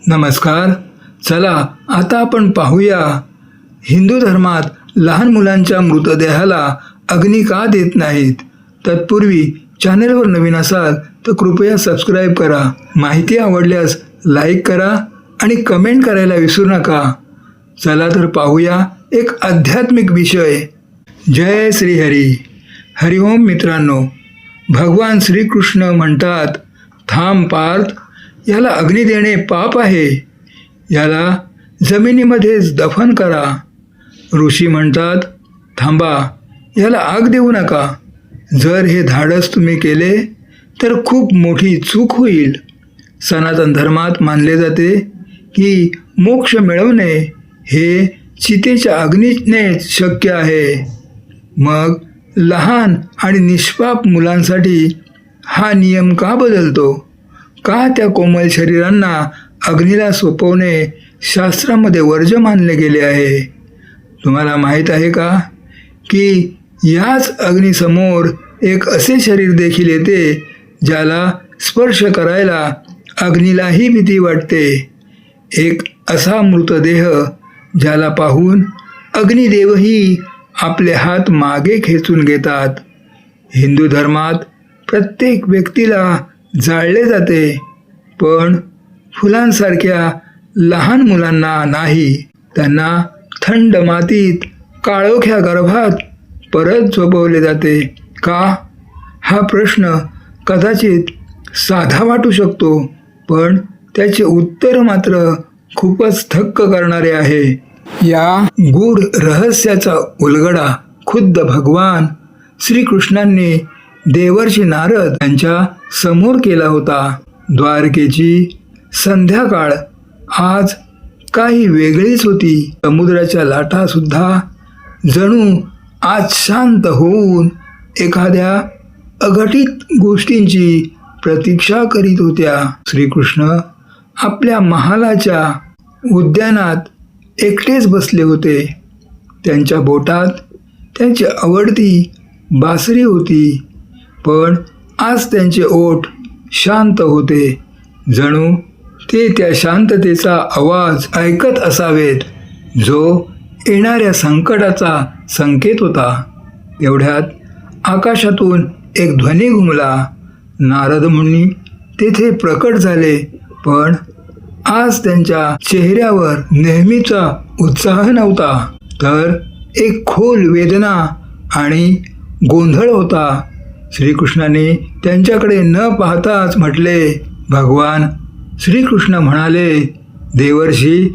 नमस्कार. चला आता आपण पाहूया हिंदू धर्मात लहान मुलांच्या मृतदेहाला अग्नी का देत नाहीत. तत्पूर्वी चॅनेलवर नवीन असाल तर कृपया सबस्क्राईब करा. माहिती आवडल्यास लाईक करा आणि कमेंट करायला विसरू नका. चला तर पाहूया एक आध्यात्मिक विषय. जय श्रीहरी. हरिओम मित्रांनो. भगवान श्रीकृष्ण म्हणतात, थांब पार्थ, याला अग्नी देणे पाप आहे, याला जमिनीमध्येच दफन करा. ऋषी म्हणतात, थांबा, याला आग देऊ नका. जर हे धाडस तुम्ही केले तर खूप मोठी चूक होईल. सनातन धर्मात मानले जाते की मोक्ष मिळवणे हे चितेच्या अग्नीने शक्य आहे. मग लहान आणि निष्पाप मुलांसाठी हा नियम का बदलतो? का त्या कोमल शरीरांना अग्नीला सोपवणे शास्त्रामध्ये वर्ज्य मानले गेले आहे? तुम्हाला माहीत आहे का की याच अग्नीसमोर एक असे शरीर देखील येते ज्याला स्पर्श करायला अग्नीलाही भीती वाटते. एक असा मृतदेह ज्याला पाहून अग्निदेवही आपले हात मागे खेचून घेतात. हिंदू धर्मात प्रत्येक व्यक्तीला जाळले जाते, पण फुलांसारख्या लहान मुलांना नाही. त्यांना थंड मातीत काळोख्या गर्भात परत झोपवले जाते. का? हा प्रश्न कदाचित साधा वाटू शकतो, पण त्याचे उत्तर मात्र खूपच थक्क करणारे आहे. या गूढ रहस्याचा उलगडा खुद्द भगवान श्रीकृष्णांनी देवर्षी नारद यांच्या समोर केला होता. द्वारकेची संध्याकाळ आज काही वेगळीच होती. समुद्राच्या लाटा सुद्धा जणू आज शांत होऊन एखाद्या अघटित गोष्टींची प्रतीक्षा करीत होत्या. श्रीकृष्ण आपल्या महालाच्या उद्यानात एकटेच बसले होते. त्यांच्या बोटात त्यांची आवडती बासरी होती, पण आज त्यांचे ओठ शांत होते. जणू ते त्या शांततेचा आवाज ऐकत असावेत जो येणाऱ्या संकटाचा संकेत होता. तेवढ्यात आकाशातून एक ध्वनी घुमला. नारद मुनी तेथे प्रकट झाले, पण आज त्यांच्या चेहऱ्यावर नेहमीचा उत्साह नव्हता, तर एक खोल वेदना आणि गोंधळ होता. श्रीकृष्णाने त्यांच्याकडे न पाहताच म्हटले, भगवान. श्रीकृष्ण म्हणाले, देवर्षी,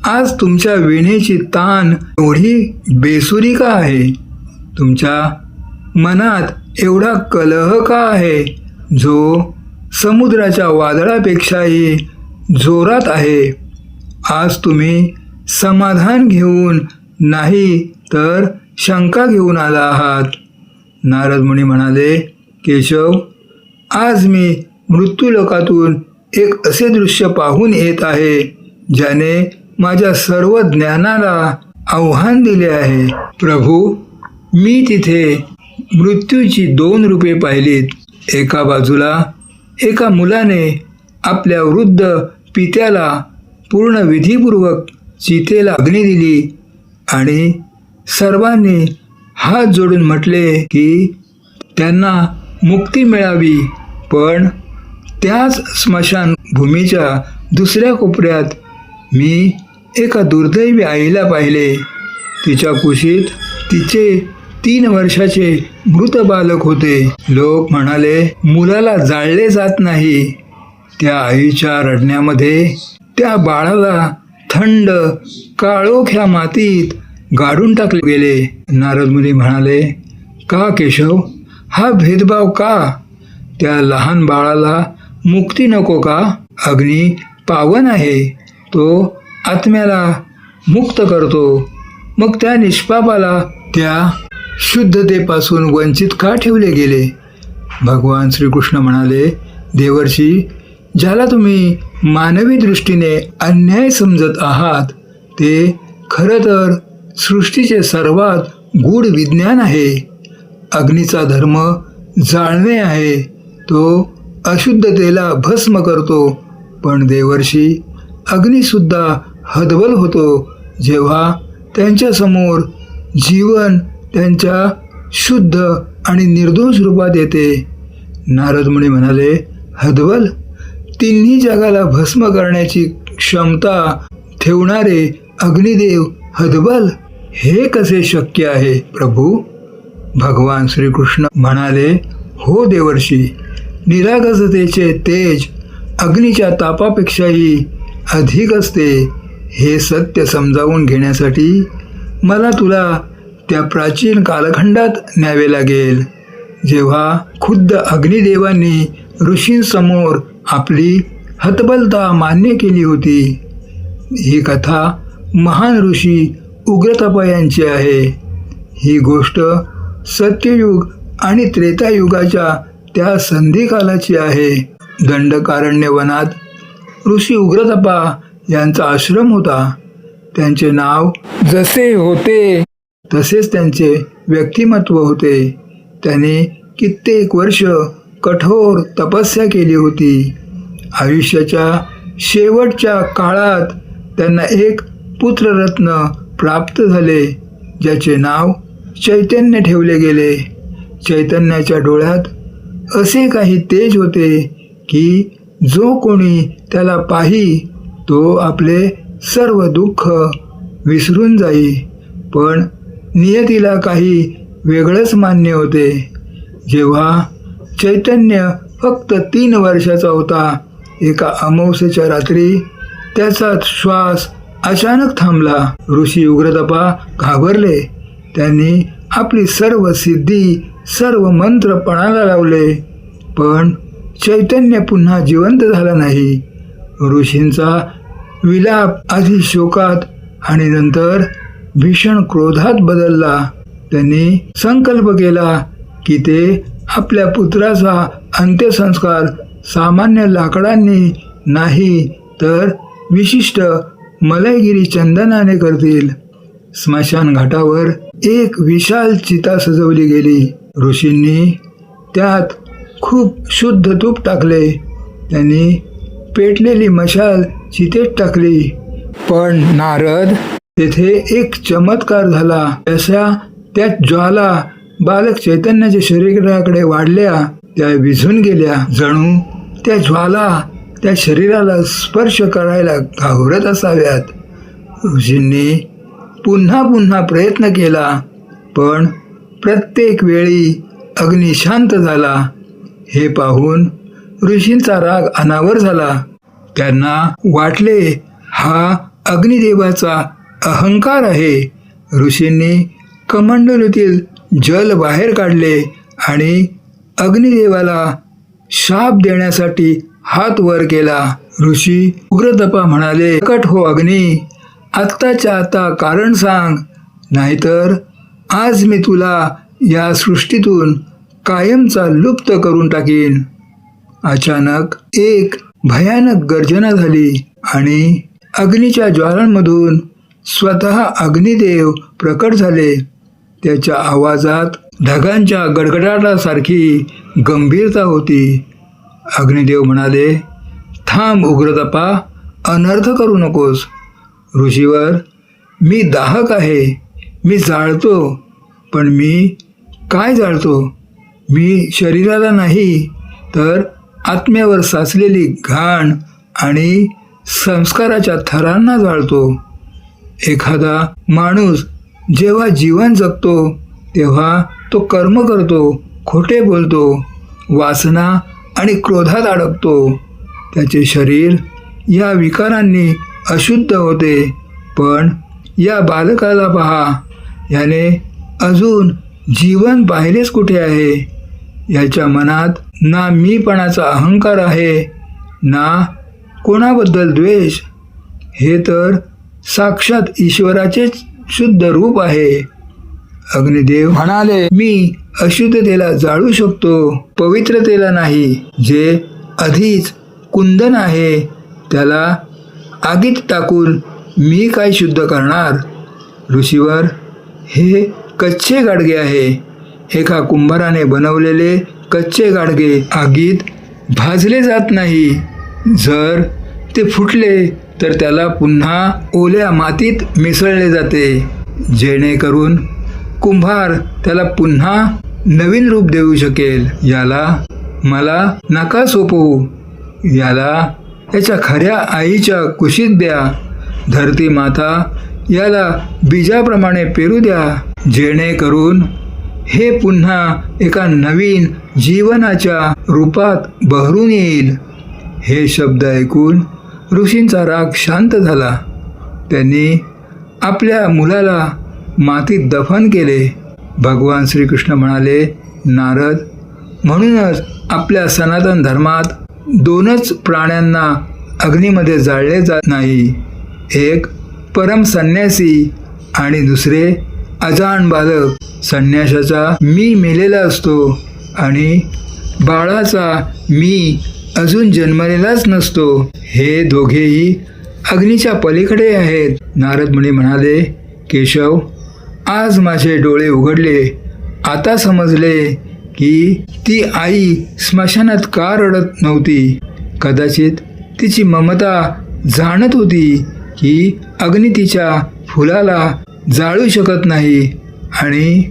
आज तुमच्या वीणेची तान एवढी बेसुरी का आहे? तुमच्या मनात एवढा कलह का आहे जो समुद्राच्या वादळापेक्षाही जोरात आहे? आज तुम्ही समाधान घेऊन नाही तर शंका घेऊन आला आहात. नारद मुनी म्हणाले, केशव, आज मी मृत्यूलोकातून एक असे दृश्य पाहून येत आहे ज्याने माझ्या सर्व ज्ञानाला आव्हान दिले आहे. प्रभू, मी तिथे मृत्यूची 2 रूपे पाहिलीत. एका बाजूला एका मुलाने आपल्या वृद्ध पित्याला पूर्ण विधीपूर्वक चितेला अग्नी दिली आणि सर्वांनी हात जोडून म्हटले की त्यांना मुक्ती मिळावी. पण त्याच स्मशान भूमीच्या दुसऱ्या कोपऱ्यात मी एका दुर्दैवी आईला पाहिले. तिच्या कुशीत तिचे 3 वर्षाचे मृत बालक होते. लोक म्हणाले, मुलाला जाळले जात नाही. त्या आईच्या रडण्यामध्ये त्या बाळाला थंड काळोख्या मातीत गाडून टाकले गेले. नारद मुनी म्हणाले, का केशव, हा भेदभाव का? त्या लहान बाळाला मुक्ती नको का? अग्नी पावन आहे, तो आत्म्याला मुक्त करतो. मग त्या निष्पापाला त्या शुद्धतेपासून वंचित का ठेवले गेले? भगवान श्रीकृष्ण म्हणाले, देवर्षी, ज्याला तुम्ही मानवी दृष्टीने अन्याय समजत आहात ते खरं तर सृष्टीचे सर्वात गूढ विज्ञान आहे. अग्नीचा धर्म जाळणे आहे. तो अशुद्धतेला भस्म करतो. पण देवर्षी, अग्निसुद्धा हतबल होतो जेव्हा त्यांच्यासमोर जीवन त्यांच्या शुद्ध आणि निर्दोष रूपात येते. नारद मुनी म्हणाले, हतबल, तिन्ही जगाला भस्म करण्याची क्षमता ठेवणारे अग्निदेव हतबल, हे कसे शक्य आहे प्रभू? भगवान श्रीकृष्ण म्हणाले, हो देवर्षी, निरागसतेचे तेज अग्नीच्या तापापेक्षाही अधिक असते. हे सत्य समजावून घेण्यासाठी मला तुला त्या प्राचीन कालखंडात न्यावे लागेल, जेव्हा खुद्द अग्निदेवांनी ऋषींसमोर आपली हतबलता मान्य केली होती. ही कथा महान ऋषी उग्रतपा यांची आहे. ही गोष्ट सत्ययुग आणि त्रेतायुगाच्या त्या संधिकालाची आहे. दंडकारण्य वनात ऋषी उग्रतपा यांचा आश्रम होता. त्यांचे नाव जसे होते तसेच त्यांचे व्यक्तिमत्व होते. त्यांनी कित्येक वर्ष कठोर तपस्या केली होती. आयुष्याच्या शेवटच्या काळात त्यांना एक पुत्ररत्न प्राप्त झाले, ज्याचे नाव चैतन्य ठेवले गेले. चैतन्याच्या डोळ्यात असे काही तेज होते की जो कोणी त्याला पाही तो आपले सर्व दुःख विसरून जाई. पण नियतीला काही वेगळंच मान्य होते. जेव्हा चैतन्य फक्त 3 वर्षाचा होता, एका अमावस्येच्या रात्री त्याचा श्वास अचानक थांबला. ऋषी उग्रतपा घाबरले. त्यांनी आपली सर्व सिद्धी, सर्व मंत्र पणाला लावले, पण चैतन्य पुन्हा जिवंत झाला नाही. ऋषींचा विलाप आधी शोकात आणि नंतर भीषण क्रोधात बदलला. त्यांनी संकल्प केला की ते आपल्या पुत्राचा अंत्यसंस्कार सामान्य लाकडांनी नाही तर विशिष्ट मलयगिरी चंदनाने करतील. स्मशान घाटावर एक विशाल चिता सजवली गेली. ऋषींनी त्यात खूप शुद्ध तूप टाकले. त्यांनी पेटलेली मशाल चितेत टाकली. पण नारद, तेथे एक चमत्कार झाला. जशा त्या ज्वाला बालक चैतन्याच्या शरीराकडे वाढल्या, त्या विझून गेल्या. जणू त्या ज्वाला त्या शरीराला स्पर्श करायला घाबरत असाव्यात. ऋषींनी पुन्हा पुन्हा प्रयत्न केला, पण प्रत्येक वेळी अग्नी शांत झाला. हे पाहून ऋषींचा राग अनावर झाला. त्यांना वाटले, हा अग्निदेवाचा अहंकार आहे. ऋषींनी कमंडलूतील जल बाहेर काढले आणि अग्निदेवाला शाप देण्यासाठी हात वर केला. ऋषी उग्रतपा म्हणाले, प्रकट हो अग्नी, आत्ताच्या आता कारण सांग, नाहीतर आज मी तुला या सृष्टीतून कायमचा लुप्त करून टाकीन. अचानक एक भयानक गर्जना झाली आणि अग्नीच्या ज्वालांमधून स्वतः अग्निदेव प्रकट झाले. त्याच्या आवाजात ढगांच्या गडगडाटासारखी गंभीरता होती. अग्निदेव म्हणाले, थांब उग्रतपा, अनर्थ करू नकोस. ऋषीवर, मी दाहक आहे, मी जाळतो. पण मी काय जाळतो? मी शरीराला नाही तर आत्म्यावर साचलेली घाण आणि संस्काराच्या थरांना जाळतो. एखादा माणूस जेव्हा जीवन जगतो तेव्हा तो कर्म करतो, खोटे बोलतो, वासना आणि क्रोधात अडकतो. त्याचे शरीर या विकारांनी अशुद्ध होते. पण या बालकाला पहा, याने अजून जीवन पाहिलेच कुठे आहे. याच्या मनात ना मीपणाचा अहंकार आहे, ना कोणाबद्दल द्वेष. हे तर साक्षात ईश्वराचेच शुद्ध रूप आहे. अग्निदेव म्हणाले, मी अशुद्धतेला जाळू शकतो, पवित्रतेला नाही. जे आधीच कुंदन आहे त्याला आगीत टाकून मी काय शुद्ध करणार? ऋषीवर, हे कच्चे गाडगे आहे. एका कुंभाराने बनवलेले कच्चे गाडगे आगीत भाजले जात नाही. जर ते फुटले तर त्याला पुन्हा ओल्या मातीत मिसळले जाते, जेणेकरून कुंभार त्याला पुन्हा नवीन रूप देऊ शकेल. याला मला नका सोपवू, याला याच्या खऱ्या आईच्या कुशीत द्या. धरती माता याला बीजाप्रमाणे पेरू द्या, जेणेकरून हे पुन्हा एका नवीन जीवनाच्या रूपात बहरून येईल. हे शब्द ऐकून ऋषींचा राग शांत झाला. त्यांनी आपल्या मुलाला मातीत दफन केले. भगवान श्रीकृष्ण म्हणाले, नारद, म्हणूनच आपल्या सनातन धर्मात दोनच प्राण्यांना अग्नीमध्ये जाळले जात नाही. एक परम संन्यासी आणि दुसरे अजाण बालक. संन्यासाचा मी मेलेला असतो आणि बाळाचा मी अजून जन्मलेलाच नसतो. हे दोघेही अग्नीच्या पलीकडे आहेत. नारद मुनी म्हणाले, केशव, आज माझे डोळे उघडले. आता समजले की ती आई स्मशानात का रडत नव्हती. कदाचित तिची ममता जाणत होती की अग्नी तिच्या फुलाला जाळू शकत नाही आणि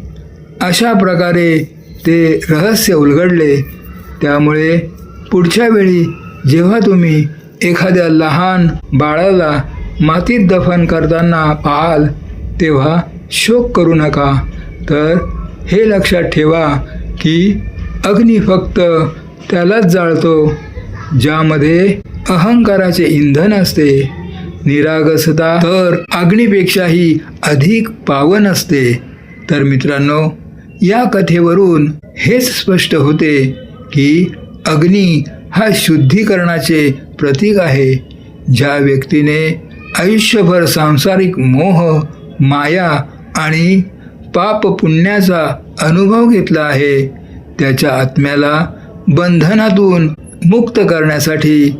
अशा प्रकारे ते रहस्य उलगडले. त्यामुळे पुढच्या वेळी जेव्हा तुम्ही एखाद्या लहान बाळाला मातीत दफन करताना पाहाल तेव्हा शोक करू नका, तर हे लक्षात ठेवा की अग्नी फक्त त्यालाच जाळतो ज्यामध्ये अहंकाराचे इंधन असते. निरागसता तर अग्नीपेक्षाही अधिक पावन असते. तर मित्रांनो, या कथेवरून हेच स्पष्ट होते की अग्नी हा शुद्धीकरणाचे प्रतीक आहे. ज्या व्यक्तीने आयुष्यभर सांसारिक मोह, माया आणि पाप पुण्याचा अनुभव घेतला आहे, त्याच्या आत्म्याला बंधनातून मुक्त करण्यासाठी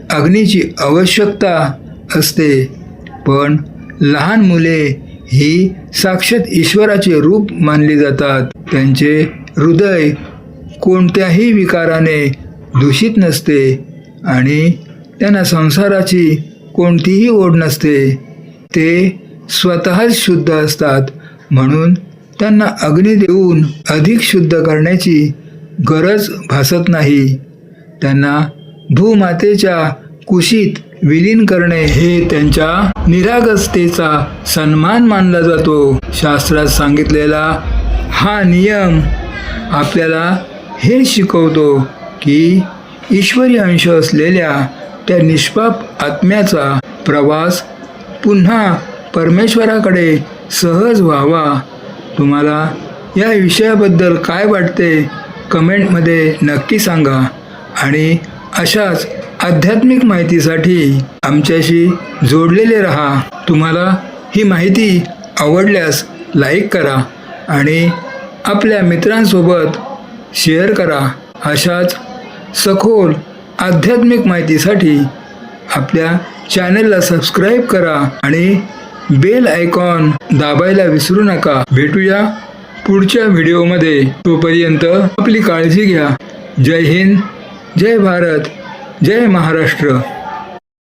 अग्नीची आवश्यकता असते. पण लहान मुले ही साक्षात ईश्वराचे रूप मानली जातात. त्यांचे हृदय कोणत्याही विकाराने दूषित नसते आणि त्यांना संसाराची कोणतीही ओढ नसते. ते स्वतःच शुद्ध असतात, म्हणून त्यांना अग्नी देऊन अधिक शुद्ध करण्याची गरज भासत नाही. त्यांना भूमातेच्या कुशीत विलीन करणे हे त्यांच्या निरागसतेचा सन्मान मानला जातो. शास्त्रात सांगितलेला हा नियम आपल्याला हे शिकवतो की ईश्वरी अंश असलेल्या त्या निष्पाप आत्म्याचा प्रवास पुन्हा परमेश्वराकडे सहज व्हावा. तुम्हाला या विषयाबद्दल काय वाटते कमेंटमध्ये नक्की सांगा आणि अशाच आध्यात्मिक माहितीसाठी आमच्याशी जोडलेले रहा. तुम्हाला ही माहिती आवडल्यास लाईक करा आणि आपल्या मित्रांसोबत शेअर करा. अशाच सखोल आध्यात्मिक माहितीसाठी आपल्या चॅनलला सबस्क्राईब करा आणि बेल आयकॉन दाबायला विसरू नका. भेटूया पुढच्या व्हिडिओमध्ये. तोपर्यंत आपली काळजी घ्या. जय हिंद, जय भारत, जय महाराष्ट्र.